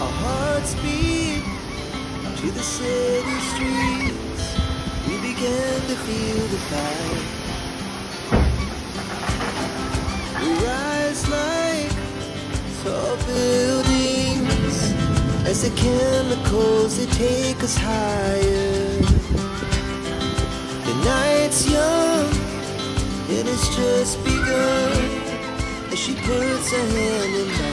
Our hearts beat to the city streets. We began to feel the fire. We rise like tall buildings as the chemicals they take us higher. The night's young and it's just begun as she puts her hand in mine.